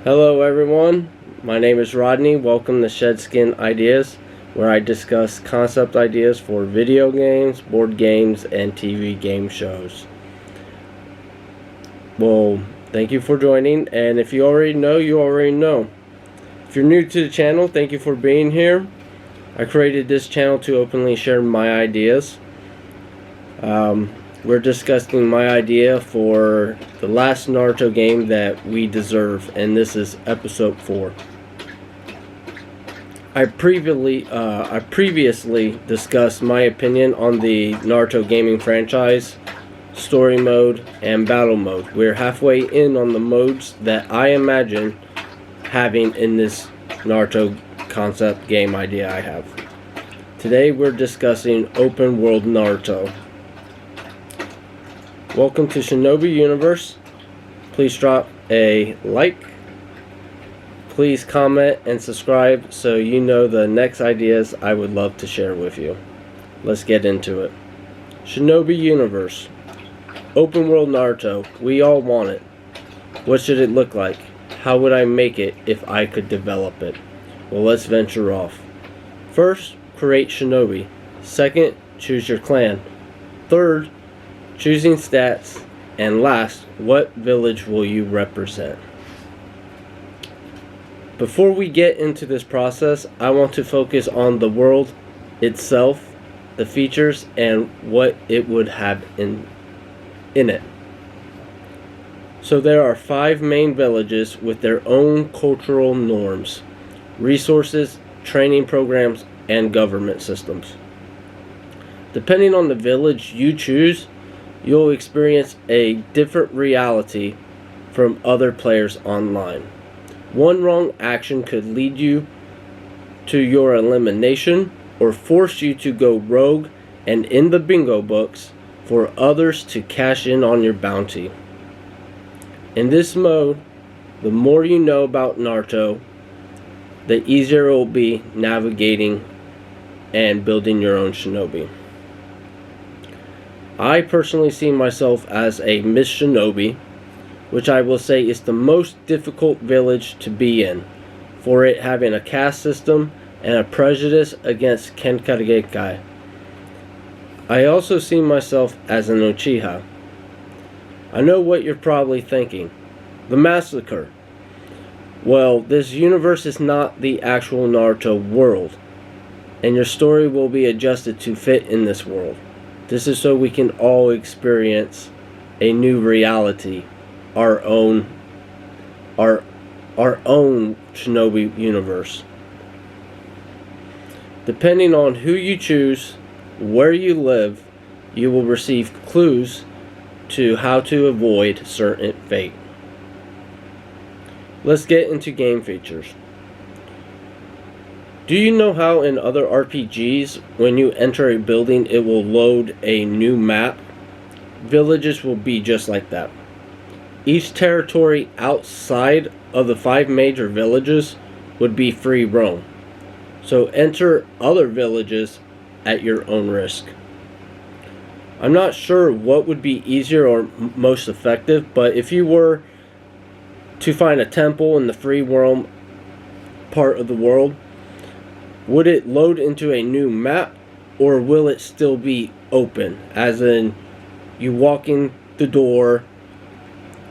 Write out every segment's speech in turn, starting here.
Hello everyone, my name is Rodney. Welcome to Shedskin Ideas, where I discuss concept ideas for video games, board games, and TV game shows. Well, thank you for joining, and if you already know, you already know. If you're new to the channel, thank you for being here. I created this channel to openly share my ideas. We're discussing my idea for the last Naruto game that we deserve, and this is episode 4. I previously discussed my opinion on the Naruto gaming franchise, story mode, and battle mode. We're halfway in on the modes that I imagine having in this Naruto concept game idea I have. Today we're discussing open world Naruto. Welcome to Shinobi Universe. Please drop a like. Please comment and subscribe so you know the next ideas I would love to share with you. Let's get into it. Shinobi Universe. Open world Naruto. We all want it. What should it look like? How would I make it if I could develop it? Well, let's venture off. First, create Shinobi. Second, choose your clan. Third, choosing stats, and last, what village will you represent? Before we get into this process, I want to focus on the world itself, the features, and what it would have in it. So there are 5 main villages with their own cultural norms, resources, training programs, and government systems. Depending on the village you choose, you'll experience a different reality from other players online. One wrong action could lead you to your elimination or force you to go rogue and in the bingo books for others to cash in on your bounty. In this mode, the more you know about Naruto, the easier it will be navigating and building your own shinobi. I personally see myself as a Miss Shinobi, which I will say is the most difficult village to be in, for it having a caste system and a prejudice against Kenkagekai. I also see myself as an Uchiha. I know what you're probably thinking. The massacre. Well, this universe is not the actual Naruto world, and your story will be adjusted to fit in this world. This is so we can all experience a new reality, our own Shinobi universe. Depending on who you choose, where you live, you will receive clues to how to avoid certain fate. Let's get into game features. Do you know how in other RPGs, when you enter a building, it will load a new map? Villages will be just like that. Each territory outside of the 5 major villages would be free roam. So enter other villages at your own risk. I'm not sure what would be easier or most effective, but if you were to find a temple in the free roam part of the world, would it load into a new map, or will it still be open? As in, you walk in the door,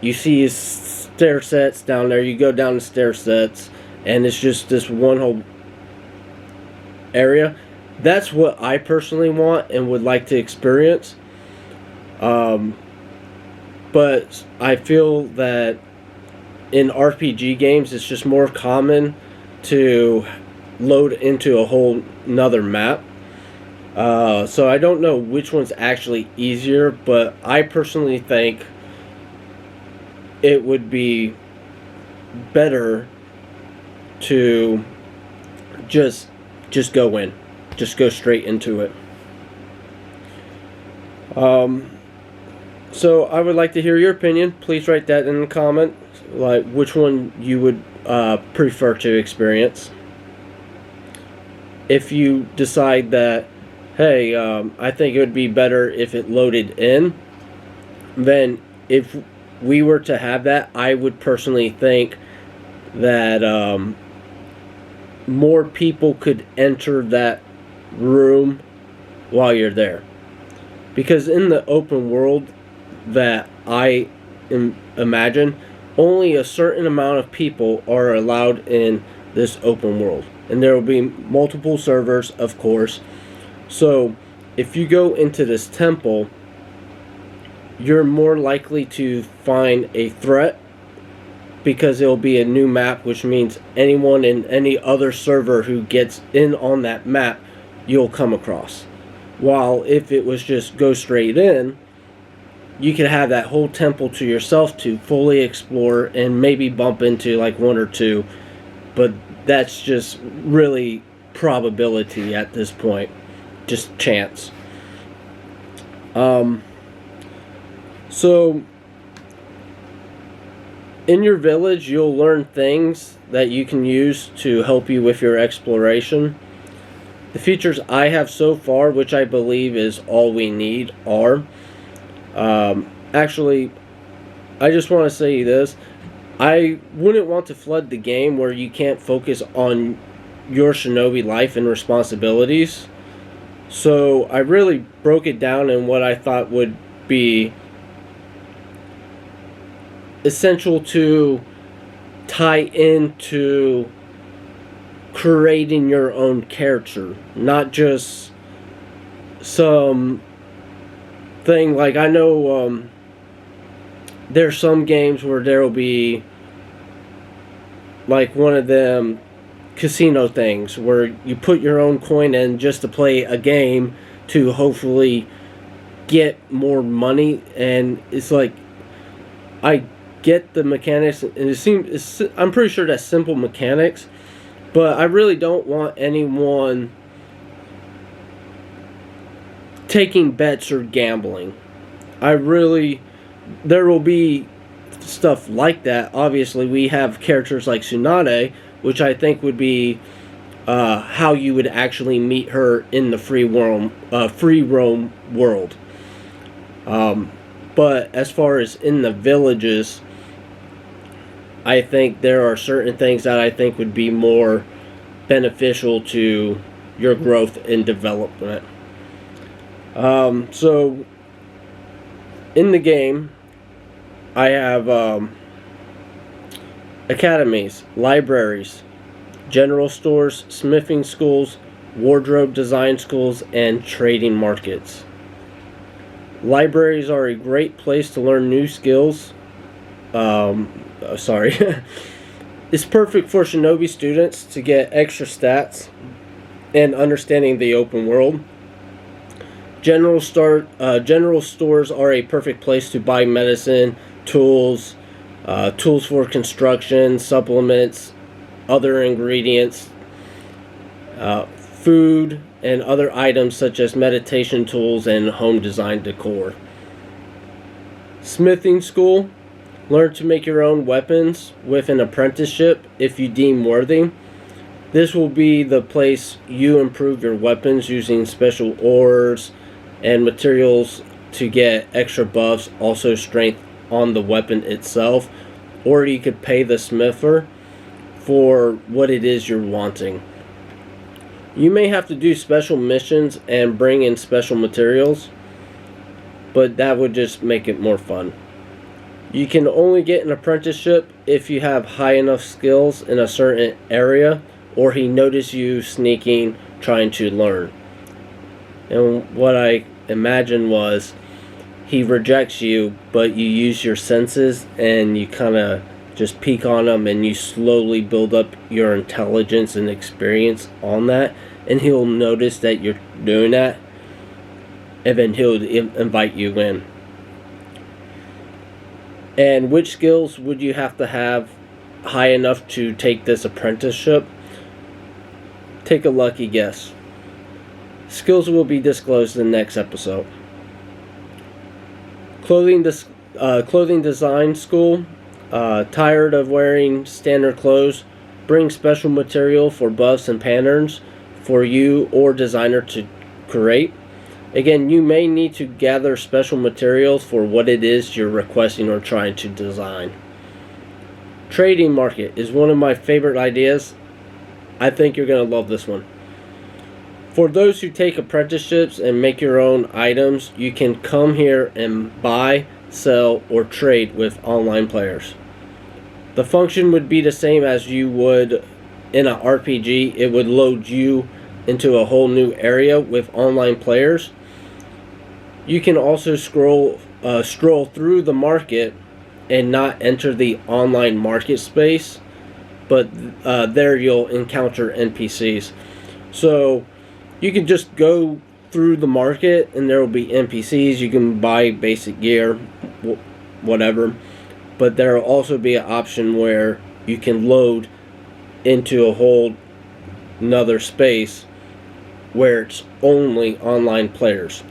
you see his stair sets down there, you go down the stair sets, and it's just this one whole area. That's what I personally want and would like to experience. But I feel that in RPG games, it's just more common to load into a whole nother map. So I don't know which one's actually easier, but I personally think it would be better to just go in. Just go straight into it. So I would like to hear your opinion. Please write that in the comment, like which one you would prefer to experience. If you decide that, hey, I think it would be better if it loaded in, then if we were to have that, I would personally think that more people could enter that room while you're there. Because in the open world that I imagine, only a certain amount of people are allowed in this open world. And there will be multiple servers, of course. So if you go into this temple, you're more likely to find a threat, because it'll be a new map, which means anyone in any other server who gets in on that map, you'll come across. While if it was just go straight in, you could have that whole temple to yourself to fully explore and maybe bump into like one or two, but that's just really probability at this point, just chance. So in your village, you'll learn things that you can use to help you with your exploration. The features I have so far, which I believe is all we need, are... actually, I just want to say this. I wouldn't want to flood the game where you can't focus on your Shinobi life and responsibilities. So I really broke it down in what I thought would be essential to tie into creating your own character, not just some thing like, I know there's some games where there will be like one of them casino things where you put your own coin in just to play a game to hopefully get more money, and it's like, I get the mechanics, and it seems, I'm pretty sure that's simple mechanics, but I really don't want anyone taking bets or gambling. There will be stuff like that. Obviously, we have characters like Tsunade, which I think would be how you would actually meet her in the free roam world. But as far as in the villages, I think there are certain things that I think would be more beneficial to your growth and development. So in the game, I have academies, libraries, general stores, smithing schools, wardrobe design schools, and trading markets. Libraries are a great place to learn new skills. It's perfect for Shinobi students to get extra stats and understanding the open world. General stores are a perfect place to buy medicine, tools, tools for construction, supplements, other ingredients, food, and other items such as meditation tools and home design decor. Smithing school. Learn to make your own weapons with an apprenticeship if you deem worthy. This will be the place you improve your weapons using special ores and materials to get extra buffs, also strength on the weapon itself, or you could pay the smither for what it is you're wanting. You may have to do special missions and bring in special materials, but that would just make it more fun. You can only get an apprenticeship if you have high enough skills in a certain area, or he noticed you sneaking trying to learn. And what I imagined was he rejects you, but you use your senses and you kind of just peek on him, and you slowly build up your intelligence and experience on that, and he'll notice that you're doing that, and then he'll invite you in. And which skills would you have to have high enough to take this apprenticeship? Take a lucky guess. Skills will be disclosed in the next episode. Clothing design school. Tired of wearing standard clothes? Bring special material for buffs and patterns for you or designer to create. Again, you may need to gather special materials for what it is you're requesting or trying to design. Trading market is one of my favorite ideas. I think you're going to love this one. For those who take apprenticeships and make your own items, you can come here and buy, sell, or trade with online players. The function would be the same as you would in an RPG. It would load you into a whole new area with online players. You can also scroll through the market and not enter the online market space, but there you'll encounter NPCs. So you can just go through the market and there will be NPCs. You can buy basic gear, whatever, but there will also be an option where you can load into a whole another space where it's only online players.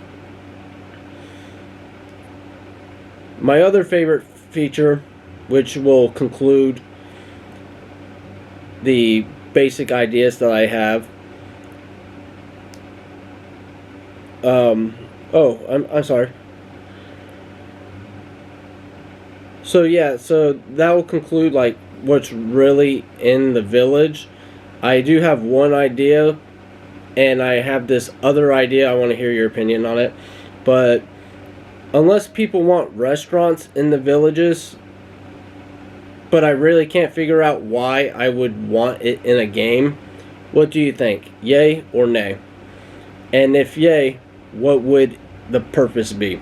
My other favorite feature, which will conclude the basic ideas that I have. I'm sorry. So yeah, so that will conclude like what's really in the village. I do have one idea, and I have this other idea. I want to hear your opinion on it. But unless people want restaurants in the villages, but I really can't figure out why I would want it in a game. What do you think? Yay or nay? And if yay, what would the purpose be?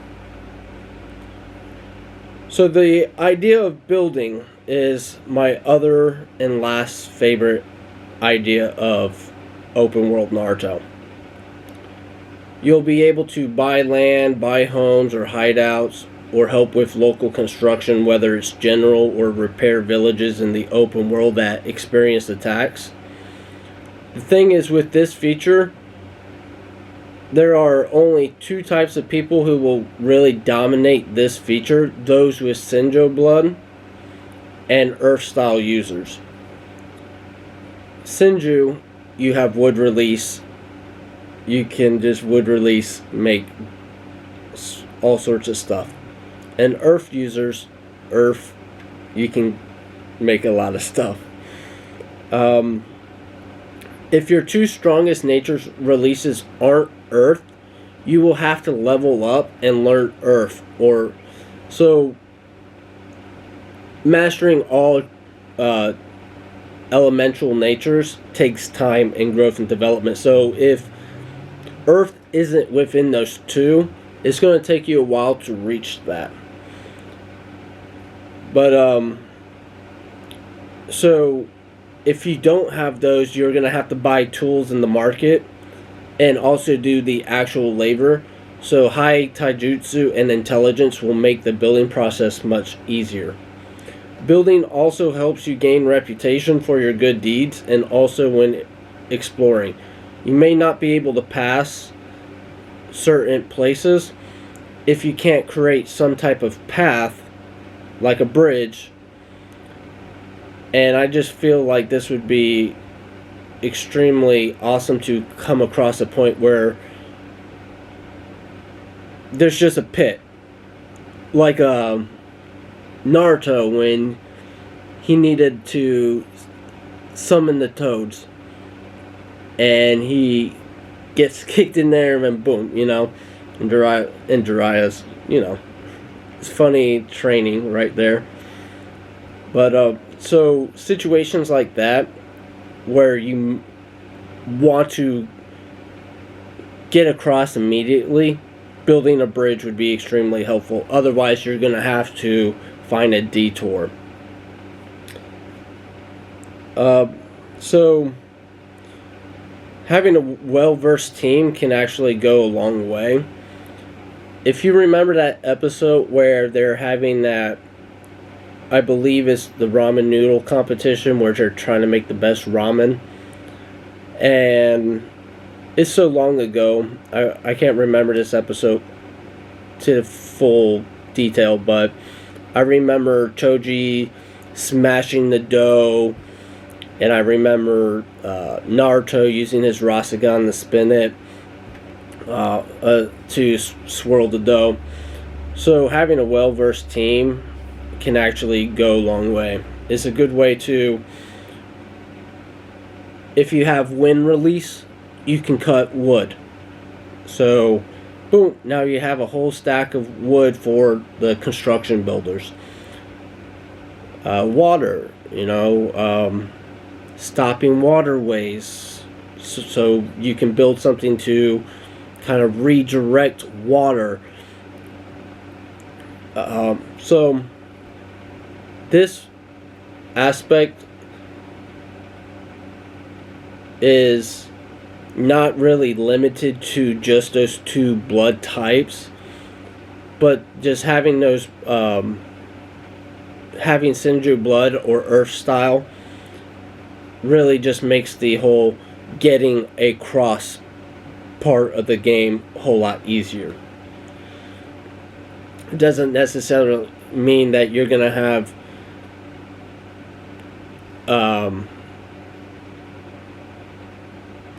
So the idea of building is my other and last favorite idea of open world Naruto. You'll be able to buy land, buy homes or hideouts, or help with local construction, whether it's general or repair villages in the open world that experience attacks. The thing is, with this feature, there are only two types of people who will really dominate this feature: those with Senjo blood and Earth-style users. Senju, you have wood release. You can just wood release, make all sorts of stuff. And Earth users, you can make a lot of stuff. If your two strongest nature's releases aren't Earth, you will have to level up and learn Earth. So mastering all elemental natures takes time and growth and development. So if Earth isn't within those two, it's going to take you a while to reach that. But so if you don't have those, you're going to have to buy tools in the market and also do the actual labor. So high taijutsu and intelligence will make the building process much easier. Building also helps you gain reputation for your good deeds, and also when exploring. You may not be able to pass certain places if you can't create some type of path, like a bridge. And I just feel like this would be extremely awesome to come across a point where there's just a pit, like Naruto when he needed to summon the toads, and he gets kicked in there and boom, and Jiraiya's, it's funny training right there. But so situations like that where you want to get across immediately, building a bridge would be extremely helpful. Otherwise, you're going to have to find a detour. So having a well-versed team can actually go a long way. If you remember that episode where they're having that, I believe it's the ramen noodle competition where they're trying to make the best ramen, and it's so long ago, I can't remember this episode to full detail, but I remember Choji smashing the dough, and I remember Naruto using his Rasengan to spin it to swirl the dough. So having a well-versed team can actually go a long way. is a good way to, if you have wind release, you can cut wood. So, boom, now you have a whole stack of wood for the construction builders. Water, stopping waterways, so you can build something to kind of redirect water. So this aspect is not really limited to just those two blood types, but just having those having Senju blood or Earth style really just makes the whole getting across part of the game a whole lot easier. It doesn't necessarily mean that you're gonna have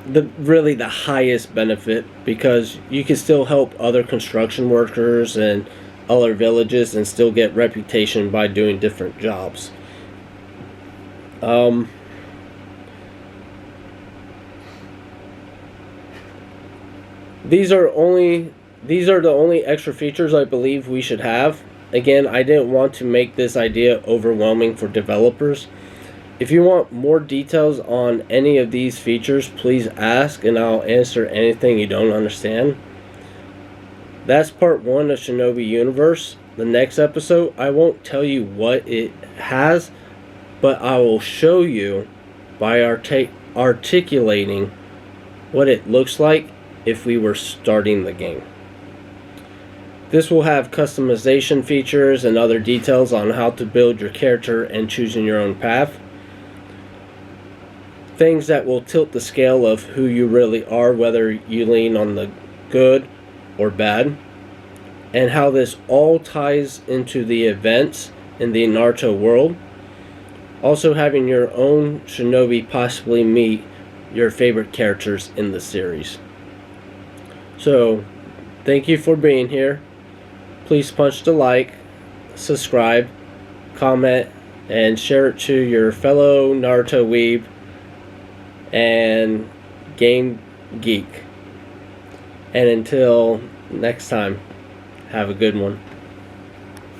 the highest benefit, because you can still help other construction workers and other villages and still get reputation by doing different jobs. These are the only extra features I believe we should have. Again, I didn't want to make this idea overwhelming for developers. If you want more details on any of these features, please ask and I'll answer anything you don't understand. That's part 1 of Shinobi Universe. The next episode, I won't tell you what it has, but I will show you by articulating what it looks like if we were starting the game. This will have customization features and other details on how to build your character and choosing your own path. Things that will tilt the scale of who you really are, whether you lean on the good or bad, and how this all ties into the events in the Naruto world. Also having your own Shinobi possibly meet your favorite characters in the series. So, thank you for being here. Please punch the like, subscribe, comment, and share it to your fellow Naruto weeb and game geek. And until next time, have a good one.